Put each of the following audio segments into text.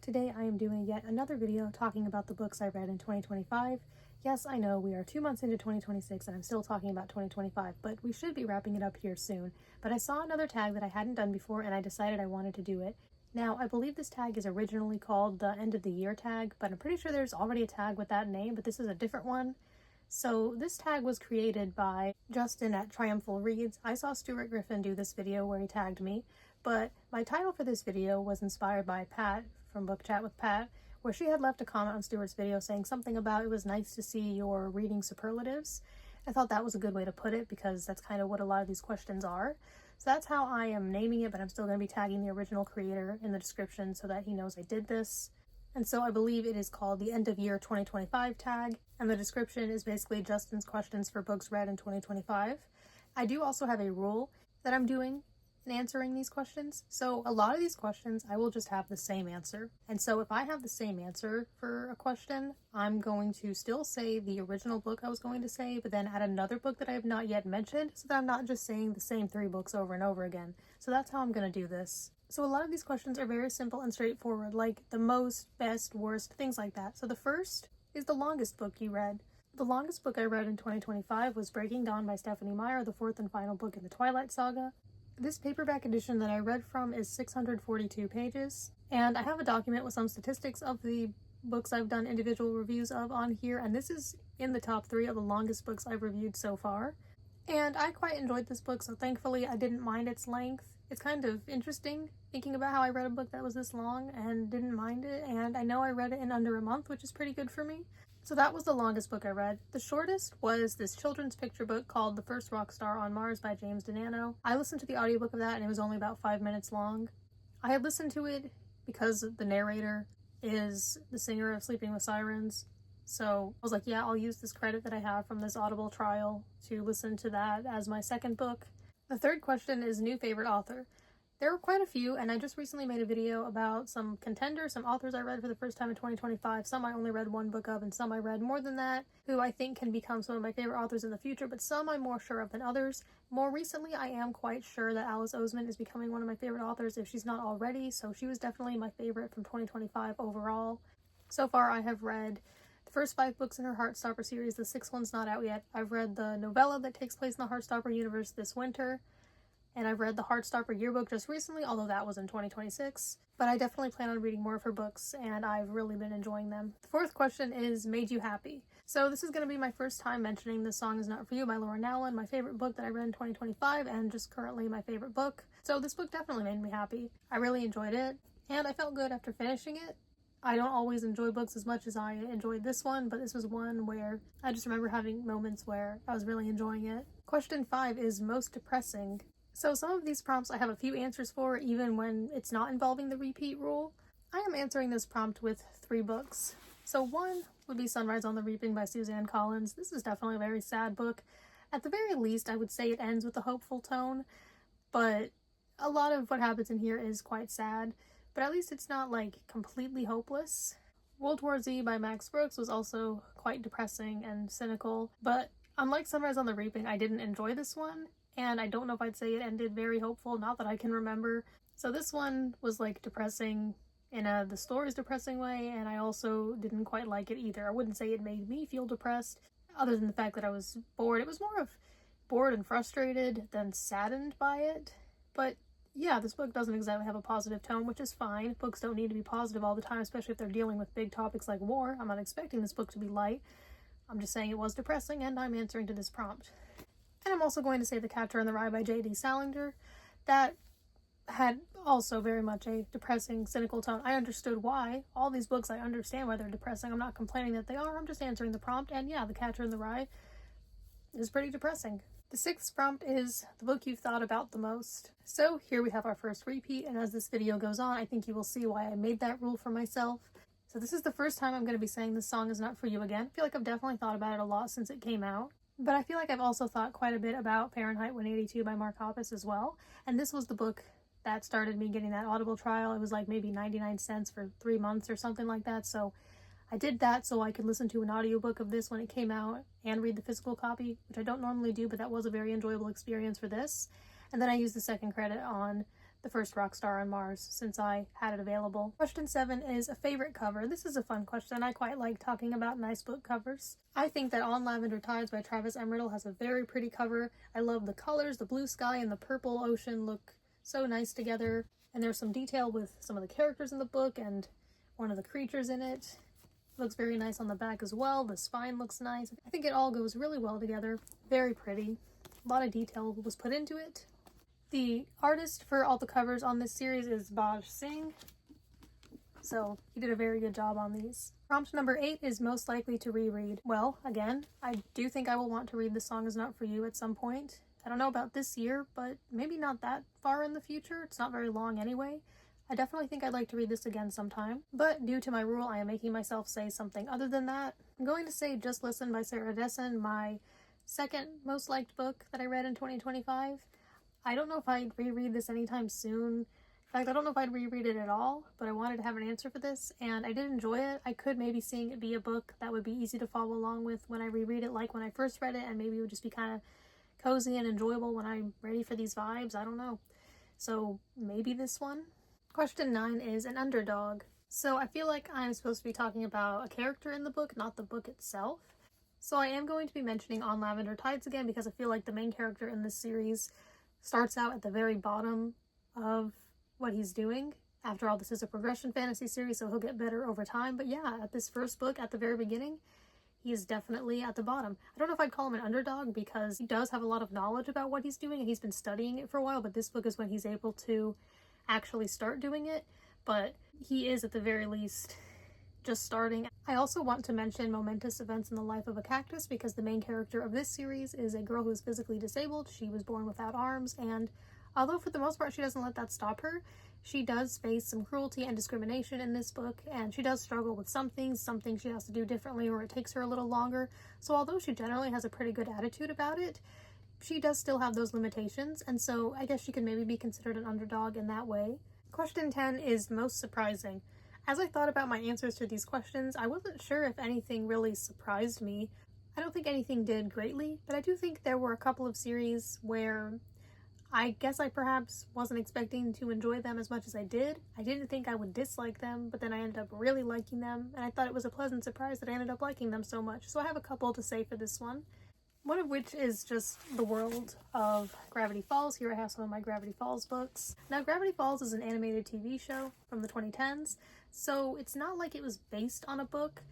Today I am doing yet another video talking about the books I read in 2025. Yes, I know we are 2 months into 2026 and I'm still talking about 2025, but we should be wrapping it up here soon. But I saw another tag that I hadn't done before and I decided I wanted to do it. Now, I believe this tag is originally called the End of the Year tag, but I'm pretty sure there's already a tag with that name, but this is a different one. So this tag was created by Justin at Triumphal Reads. I saw Stuart Griffin do this video where he tagged me, but my title for this video was inspired by Pat from Book Chat with Pat, where she had left a comment on Stuart's video saying something about it was nice to see your reading superlatives. I thought that was a good way to put it because that's kind of what a lot of these questions are. So that's how I am naming it, but I'm still going to be tagging the original creator in the description so that he knows I did this. And so I believe it is called the End of Year 2025 tag, and the description is basically Justin's questions for books read in 2025. I do also have a rule that I'm doing in answering these questions. So a lot of these questions, I will just have the same answer. And so if I have the same answer for a question, I'm going to still say the original book I was going to say, but then add another book that I have not yet mentioned, so that I'm not just saying the same 3 books over and over again. So that's how I'm going to do this. So a lot of these questions are very simple and straightforward, like the most, best, worst, things like that. So the first is the longest book you read. The longest book I read in 2025 was Breaking Dawn by Stephanie Meyer, the 4th and final book in the Twilight Saga. This paperback edition that I read from is 642 pages, and I have a document with some statistics of the books I've done individual reviews of on here, and this is in the top 3 of the longest books I've reviewed so far. And I quite enjoyed this book, so thankfully I didn't mind its length. It's kind of interesting thinking about how I read a book that was this long and didn't mind it, and I know I read it in under a month, which is pretty good for me. So that was the longest book I read. The shortest was this children's picture book called The First Rock Star on Mars by James DeNanno. I listened to the audiobook of that and it was only about 5 minutes long. I had listened to it because the narrator is the singer of Sleeping with Sirens. So I was like, yeah, I'll use this credit that I have from this Audible trial to listen to that as my second book. The third question is new favorite author. There were quite a few, and I just recently made a video about some contenders, some authors I read for the first time in 2025. Some I only read 1 book of, and some I read more than that, who I think can become some of my favorite authors in the future, but some I'm more sure of than others. More recently, I am quite sure that Alice Oseman is becoming one of my favorite authors if she's not already, so she was definitely my favorite from 2025 overall. So far, I have read the first 5 books in her Heartstopper series. The 6th one's not out yet. I've read the novella that takes place in the Heartstopper universe this winter. And I've read the Heartstopper yearbook just recently, although that was in 2026. But I definitely plan on reading more of her books, and I've really been enjoying them. The 4th question is Made You Happy. So this is going to be my first time mentioning This Song Is Not For You by Laura Nowlin, my favorite book that I read in 2025, and just currently my favorite book. So this book definitely made me happy. I really enjoyed it, and I felt good after finishing it. I don't always enjoy books as much as I enjoyed this one, but this was one where I just remember having moments where I was really enjoying it. Question 5 is Most Depressing. So some of these prompts I have a few answers for, even when it's not involving the repeat rule. I am answering this prompt with 3 books. So 1 would be Sunrise on the Reaping by Suzanne Collins. This is definitely a very sad book. At the very least, I would say it ends with a hopeful tone, but a lot of what happens in here is quite sad, but at least it's not like completely hopeless. World War Z by Max Brooks was also quite depressing and cynical, but unlike Sunrise on the Reaping, I didn't enjoy this one. And I don't know if I'd say it ended very hopeful, not that I can remember. So this one was like depressing in the story's depressing way, and I also didn't quite like it either. I wouldn't say it made me feel depressed, other than the fact that I was bored. It was more of bored and frustrated than saddened by it. But yeah, this book doesn't exactly have a positive tone, which is fine. Books don't need to be positive all the time, especially if they're dealing with big topics like war. I'm not expecting this book to be light. I'm just saying it was depressing, and I'm answering to this prompt. And I'm also going to say The Catcher in the Rye by J.D. Salinger. That had also very much a depressing, cynical tone. I understood why. All these books, I understand why they're depressing. I'm not complaining that they are. I'm just answering the prompt. And yeah, The Catcher in the Rye is pretty depressing. The 6th prompt is the book you've thought about the most. So here we have our first repeat. And as this video goes on, I think you will see why I made that rule for myself. So this is the first time I'm going to be saying This Song Is Not For You again. I feel like I've definitely thought about it a lot since it came out. But I feel like I've also thought quite a bit about Fahrenheit 182 by Mark Hoppus as well. And this was the book that started me getting that Audible trial. It was like maybe 99 cents for 3 months or something like that. So I did that so I could listen to an audiobook of this when it came out and read the physical copy, which I don't normally do, but that was a very enjoyable experience for this. And then I used the second credit on the first rock star on Mars since I had it available. Question 7 is a favorite cover. This is a fun question. I quite like talking about nice book covers. I think that On Lavender Tides by Travis Emerald has a very pretty cover. I love the colors. The blue sky and the purple ocean look so nice together. And there's some detail with some of the characters in the book and one of the creatures in it. Looks very nice on the back as well. The spine looks nice. I think it all goes really well together. Very pretty. A lot of detail was put into it. The artist for all the covers on this series is Baj Singh, so he did a very good job on these. Prompt number 8 is most likely to reread. Well, again, I do think I will want to read The Song Is Not For You at some point. I don't know about this year, but maybe not that far in the future. It's not very long anyway. I definitely think I'd like to read this again sometime, but due to my rule, I am making myself say something other than that. I'm going to say Just Listen by Sarah Dessen, my second most liked book that I read in 2025. I don't know if I'd reread this anytime soon. In fact, I don't know if I'd reread it at all, but I wanted to have an answer for this, and I did enjoy it. I could maybe seeing it be a book that would be easy to follow along with when I reread it, like when I first read it, and maybe it would just be kind of cozy and enjoyable when I'm ready for these vibes. I don't know. So maybe this one. Question 9 is an underdog. So I feel like I'm supposed to be talking about a character in the book, not the book itself. So I am going to be mentioning On Lavender Tides again because I feel like the main character in this series starts out at the very bottom of what he's doing. After all, this is a progression fantasy series, so he'll get better over time. But yeah, at this first book, at the very beginning, he is definitely at the bottom. I don't know if I'd call him an underdog because he does have a lot of knowledge about what he's doing and he's been studying it for a while, but this book is when he's able to actually start doing it. But he is at the very least just starting. I also want to mention momentous events in the life of a cactus because the main character of this series is a girl who is physically disabled. She was born without arms, and although for the most part she doesn't let that stop her, she does face some cruelty and discrimination in this book, and she does struggle with some things she has to do differently or it takes her a little longer. So although she generally has a pretty good attitude about it, she does still have those limitations, and so I guess she could maybe be considered an underdog in that way. Question 10 is most surprising. As I thought about my answers to these questions, I wasn't sure if anything really surprised me. I don't think anything did greatly, but I do think there were a couple of series where I guess I perhaps wasn't expecting to enjoy them as much as I did. I didn't think I would dislike them, but then I ended up really liking them, and I thought it was a pleasant surprise that I ended up liking them so much. So I have a couple to say for this one. One of which is just the world of Gravity Falls. Here I have some of my Gravity Falls books. Now, Gravity Falls is an animated TV show from the 2010s, so it's not like it was based on a book.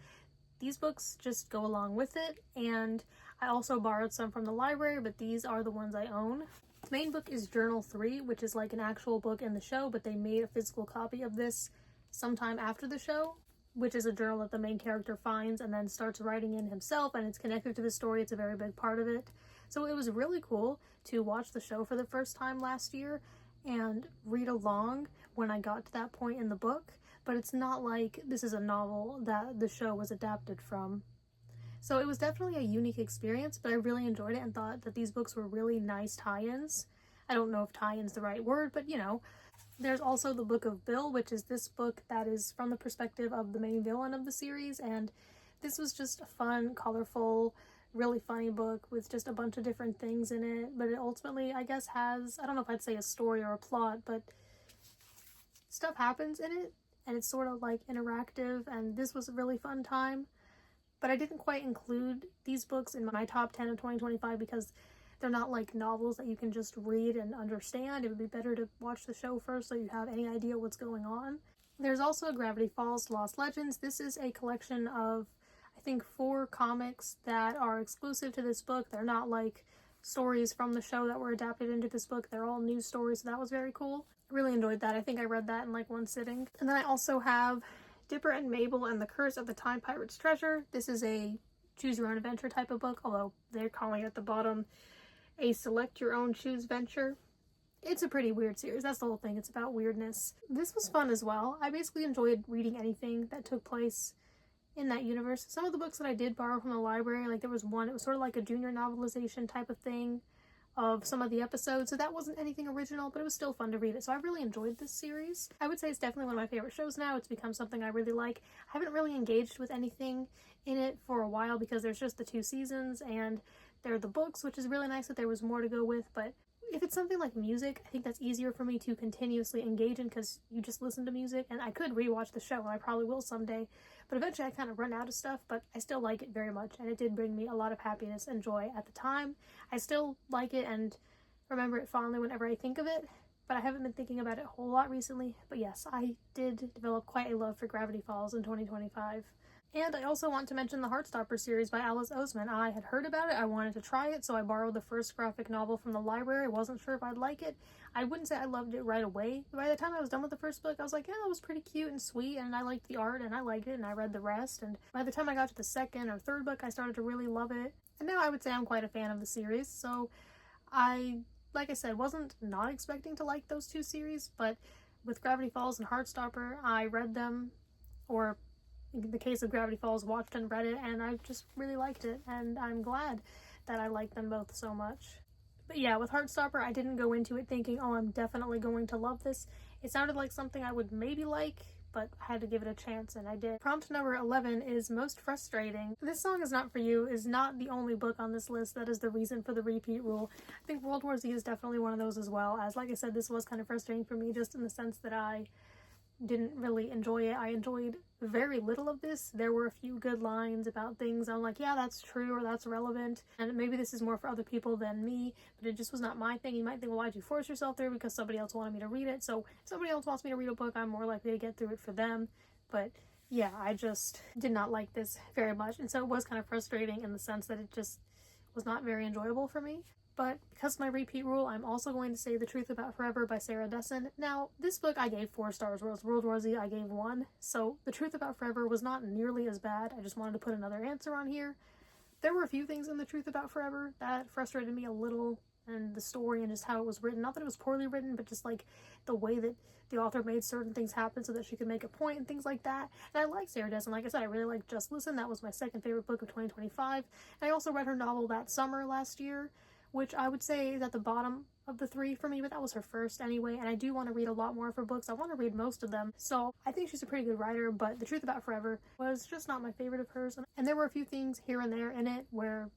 These books just go along with it, and I also borrowed some from the library, but these are the ones I own. The main book is Journal 3, which is like an actual book in the show, but they made a physical copy of this sometime after the show, which is a journal that the main character finds and then starts writing in himself, and it's connected to the story. It's a very big part of it. So it was really cool to watch the show for the first time last year and read along when I got to that point in the book, but it's not like this is a novel that the show was adapted from. So it was definitely a unique experience, but I really enjoyed it and thought that these books were really nice tie-ins. I don't know if tie-in's the right word, but you know. There's also the Book of Bill, which is this book that is from the perspective of the main villain of the series, and this was just a fun, colorful, really funny book with just a bunch of different things in it, but it ultimately, I guess, has, I don't know if I'd say a story or a plot, but stuff happens in it, and it's sort of like interactive, and this was a really fun time. But I didn't quite include these books in my top 10 of 2025 because they're not like novels that you can just read and understand. It would be better to watch the show first so you have any idea what's going on. There's also Gravity Falls Lost Legends. This is a collection of, I think, 4 comics that are exclusive to this book. They're not like stories from the show that were adapted into this book. They're all new stories, so that was very cool. I really enjoyed that. I think I read that in like one sitting. And then I also have Dipper and Mabel and the Curse of the Time Pirate's Treasure. This is a choose your own adventure type of book, although they're calling it at the bottom a select your own choose venture. It's a pretty weird series. That's the whole thing. It's about weirdness. This was fun as well. I basically enjoyed reading anything that took place in that universe. Some of the books that I did borrow from the library, like there was one, it was sort of like a junior novelization type of thing of some of the episodes, so that wasn't anything original, but it was still fun to read it. So I really enjoyed this series. I would say it's definitely one of my favorite shows now. It's become something I really like. I haven't really engaged with anything in it for a while because there's just the 2 seasons and they're the books, which is really nice that there was more to go with, but If it's something like music, I think that's easier for me to continuously engage in because you just listen to music, and I could rewatch the show, and I probably will someday, but eventually I kind of run out of stuff, but I still like it very much, and it did bring me a lot of happiness and joy at the time. I still like it and remember it fondly whenever I think of it, but I haven't been thinking about it a whole lot recently. But yes, I did develop quite a love for Gravity Falls in 2025. And I also want to mention the Heartstopper series by Alice Oseman. I had heard about it, I wanted to try it, so I borrowed the first graphic novel from the library. I wasn't sure if I'd like it. I wouldn't say I loved it right away. By the time I was done with the first book, I was like, yeah, it was pretty cute and sweet, and I liked the art, and I liked it, and I read the rest. And by the time I got to the second or third book, I started to really love it. And now I would say I'm quite a fan of the series, so like I said, wasn't not expecting to like those two series, but with Gravity Falls and Heartstopper, I read them, or in the case of Gravity Falls, watched and read it, and I just really liked it, and I'm glad that I liked them both so much. But yeah, with Heartstopper, I didn't go into it thinking, oh, I'm definitely going to love this. It sounded like something I would maybe like, but I had to give it a chance, and I did. Prompt number 11 is Most Frustrating. This Song Is Not For You is not the only book on this list that is the reason for the repeat rule. I think World War Z is definitely one of those as well, as like I said, this was kind of frustrating for me just in the sense that I didn't really enjoy it. I enjoyed very little of this. There were a few good lines about things I'm like, yeah, that's true, or that's relevant, and maybe this is more for other people than me, but it just was not my thing. You might think, well, why'd you force yourself through? Because somebody else wanted me to read it. So if somebody else wants me to read a book, I'm more likely to get through it for them. But yeah, I just did not like this very much, and so it was kind of frustrating in the sense that it just was not very enjoyable for me. But because of my repeat rule, I'm also going to say The Truth About Forever by Sarah Dessen. Now, this book I gave 4 stars, whereas World War Z I gave 1. So The Truth About Forever was not nearly as bad. I just wanted to put another answer on here. There were a few things in The Truth About Forever that frustrated me a little, and the story and just how it was written. Not that it was poorly written, but just like the way that the author made certain things happen so that she could make a point and things like that. And I like Sarah Dessen. Like I said, I really like Just Listen. That was my second favorite book of 2025. And I also read her novel That Summer last year, which I would say is at the bottom of the 3 for me, but that was her first anyway, and I do want to read a lot more of her books. I want to read most of them, so I think she's a pretty good writer, but The Truth About Forever was just not my favorite of hers, and there were a few things here and there in it where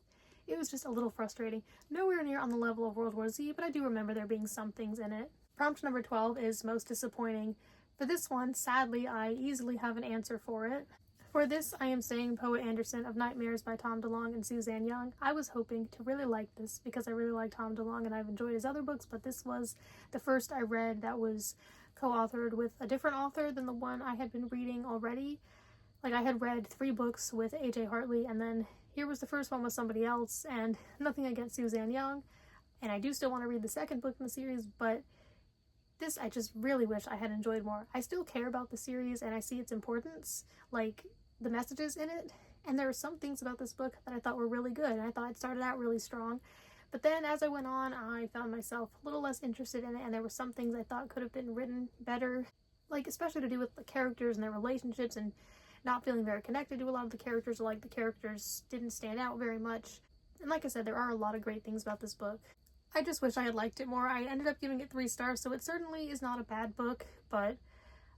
it was just a little frustrating. Nowhere near on the level of World War Z, but I do remember there being some things in it. Prompt number 12 is Most Disappointing. For this one, sadly, I easily have an answer for it. For this, I am saying Poet Anderson of Nightmares by Tom DeLonge and Suzanne Young. I was hoping to really like this because I really like Tom DeLonge and I've enjoyed his other books, but this was the first I read that was co-authored with a different author than the one I had been reading already. Like, I had read 3 books with A.J. Hartley, and then here was the first one with somebody else, and nothing against Suzanne Young, and I do still want to read the second book in the series, but this I just really wish I had enjoyed more. I still care about the series and I see its importance, like the messages in it, and there are some things about this book that I thought were really good, and I thought it started out really strong, but then as I went on, I found myself a little less interested in it, and there were some things I thought could have been written better, like especially to do with the characters and their relationships, and not feeling very connected to a lot of the characters, or like the characters didn't stand out very much. And like I said, there are a lot of great things about this book. I just wish I had liked it more. I ended up giving it 3 stars, so it certainly is not a bad book, but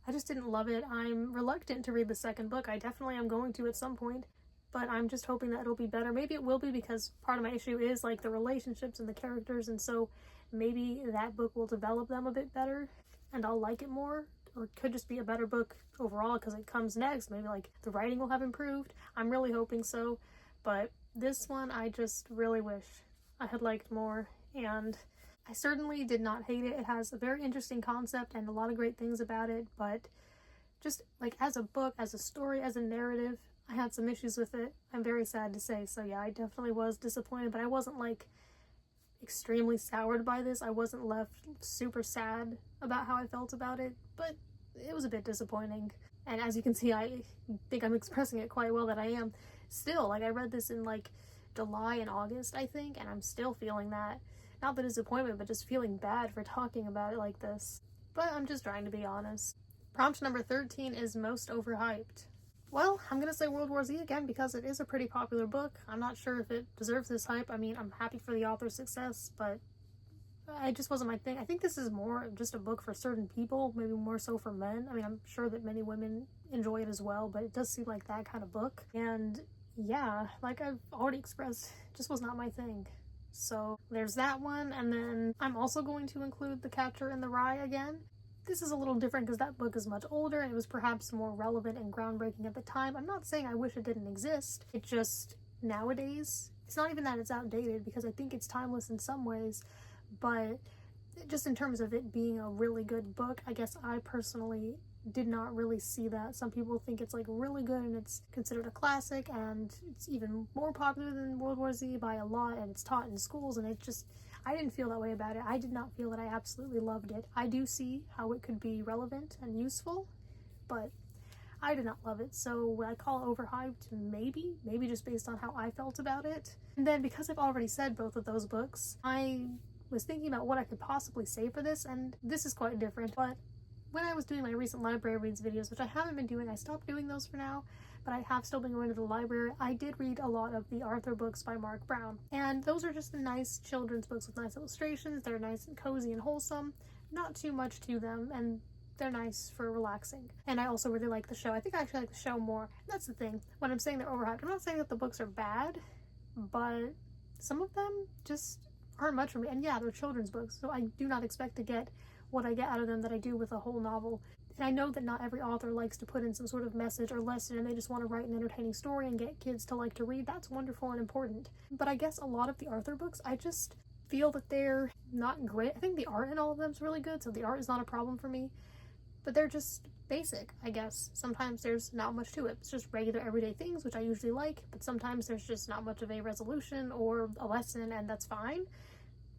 I just didn't love it. I'm reluctant to read the second book. I definitely am going to at some point, but I'm just hoping that it'll be better. Maybe it will be, because part of my issue is like the relationships and the characters, and so maybe that book will develop them a bit better and I'll like it more. Or it could just be a better book overall because it comes next. Maybe like the writing will have improved. I'm really hoping so, but this one I just really wish I had liked more, and I certainly did not hate it. It has a very interesting concept and a lot of great things about it, but just like as a book, as a story, as a narrative, I had some issues with it. I'm very sad to say. So yeah, I definitely was disappointed, but I wasn't like extremely soured by this. I wasn't left super sad about how I felt about it, but it was a bit disappointing. And as you can see, I think I'm expressing it quite well that I am still, like I read this in like July and August, I think, and I'm still feeling that. Not the disappointment, but just feeling bad for talking about it like this. But I'm just trying to be honest. Prompt number 13 is Most Overhyped. Well, I'm gonna say World War Z again because it is a pretty popular book. I'm not sure if it deserves this hype. I mean, I'm happy for the author's success, but it just wasn't my thing. I think this is more just a book for certain people, maybe more so for men. I mean, I'm sure that many women enjoy it as well, but it does seem like that kind of book. And yeah, like I've already expressed, it just was not my thing. So there's that one, and then I'm also going to include The Catcher in the Rye again. This is a little different because that book is much older and it was perhaps more relevant and groundbreaking at the time. I'm not saying I wish it didn't exist. It just, nowadays, it's not even that it's outdated because I think it's timeless in some ways, but just in terms of it being a really good book, I guess I personally did not really see that. Some people think it's like really good and it's considered a classic and it's even more popular than World War Z by a lot and it's taught in schools, and it just, I didn't feel that way about it. I did not feel that I absolutely loved it. I do see how it could be relevant and useful, but I did not love it. So would I call it overhyped? Maybe just based on how I felt about it. And then because I've already said both of those books, I was thinking about what I could possibly say for this, and this is quite different. But when I was doing my recent library reads videos, which I haven't been doing, I stopped doing those for now, but I have still been going to the library, I did read a lot of the Arthur books by Mark Brown. And those are just nice children's books with nice illustrations. They're nice and cozy and wholesome. Not too much to them, and they're nice for relaxing. And I also really like the show. I think I actually like the show more. That's the thing. When I'm saying they're overhyped, I'm not saying that the books are bad, but some of them just aren't much for me. And yeah, they're children's books, so I do not expect to get what I get out of them that I do with a whole novel. And I know that not every author likes to put in some sort of message or lesson and they just want to write an entertaining story and get kids to like to read. That's wonderful and important. But I guess a lot of the Arthur books, I just feel that they're not great. I think the art in all of them is really good, so the art is not a problem for me. But they're just basic, I guess. Sometimes there's not much to it. It's just regular everyday things, which I usually like, but sometimes there's just not much of a resolution or a lesson, and that's fine.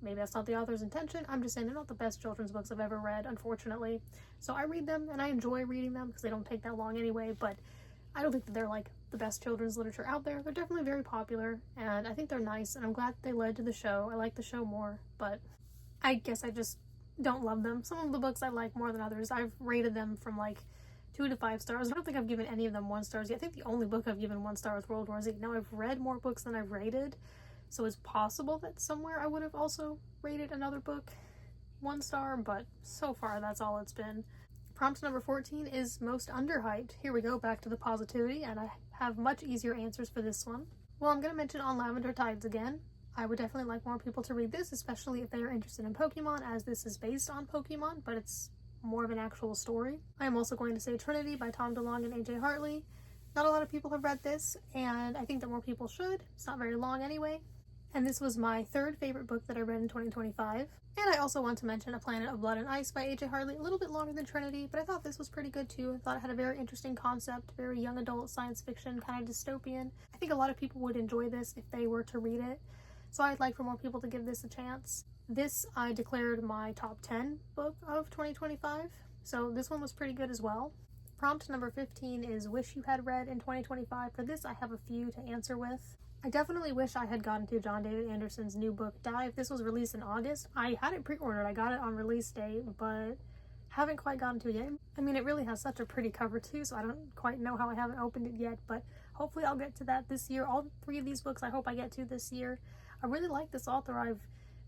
Maybe that's not the author's intention. I'm just saying they're not the best children's books I've ever read, unfortunately. So I read them, and I enjoy reading them because they don't take that long anyway, but I don't think that they're like the best children's literature out there. They're definitely very popular, and I think they're nice, and I'm glad they led to the show. I like the show more, but I guess I just don't love them. Some of the books I like more than others. I've rated them from like 2 to 5 stars. I don't think I've given any of them 1 stars yet. I think the only book I've given 1 star is World War Z. Now, I've read more books than I've rated, so it's possible that somewhere I would have also rated another book 1 star, but so far that's all it's been. Prompt number 14 is most underhyped. Here we go, back to the positivity, and I have much easier answers for this one. Well, I'm going to mention On Lavender Tides again. I would definitely like more people to read this, especially if they are interested in Pokemon, as this is based on Pokemon, but it's more of an actual story. I am also going to say Trinity by Tom DeLonge and AJ Hartley. Not a lot of people have read this, and I think that more people should. It's not very long anyway. And this was my 3rd favorite book that I read in 2025. And I also want to mention A Planet of Blood and Ice by AJ Hartley, a little bit longer than Trinity, but I thought this was pretty good too. I thought it had a very interesting concept, very young adult science fiction, kind of dystopian. I think a lot of people would enjoy this if they were to read it, so I'd like for more people to give this a chance. This I declared my top 10 book of 2025, so this one was pretty good as well. Prompt number 15 is Wish You Had Read in 2025. For this, I have a few to answer with. I definitely wish I had gotten to John David Anderson's new book, Dive. This was released in August. I had it pre-ordered. I got it on release day, but haven't quite gotten to it yet. I mean, it really has such a pretty cover too, so I don't quite know how I haven't opened it yet, but hopefully I'll get to that this year. All 3 of these books I hope I get to this year. I really like this author. I've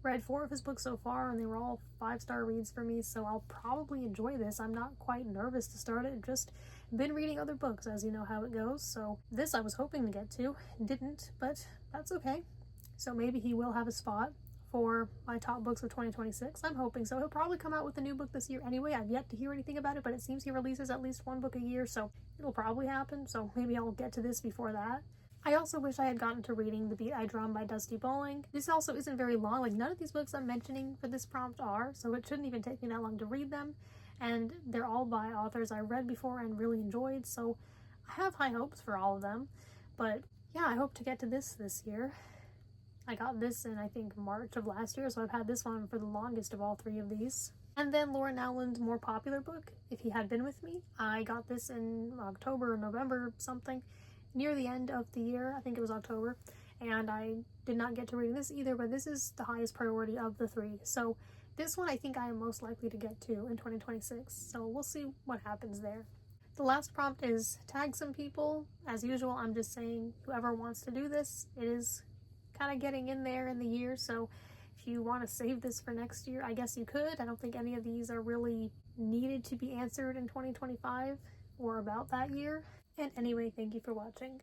read 4 of his books so far, and they were all 5-star reads for me, so I'll probably enjoy this. I'm not quite nervous to start it. Just been reading other books, as you know how it goes, so this I was hoping to get to. Didn't, but that's okay. So maybe he will have a spot for my top books of 2026. I'm hoping so. He'll probably come out with a new book this year anyway. I've yet to hear anything about it, but it seems he releases at least 1 book a year, so it'll probably happen, so maybe I'll get to this before that. I also wish I had gotten to reading The Beat I Drum by Dusty Bowling. This also isn't very long. Like, none of these books I'm mentioning for this prompt are, so it shouldn't even take me that long to read them. And they're all by authors I read before and really enjoyed, so I have high hopes for all of them. But yeah, I hope to get to this year. I got this in, I think, March of last year, so I've had this one for the longest of all 3 of these. And then Lauren Nowland's more popular book, If He Had Been With Me. I got this in October or November something, near the end of the year. I think it was October, and I did not get to reading this either, but this is the highest priority of the 3. So this one I think I am most likely to get to in 2026, so we'll see what happens there. The last prompt is tag some people. As usual, I'm just saying whoever wants to do this. It is kind of getting in there in the year, so if you want to save this for next year, I guess you could. I don't think any of these are really needed to be answered in 2025 or about that year. And anyway, thank you for watching.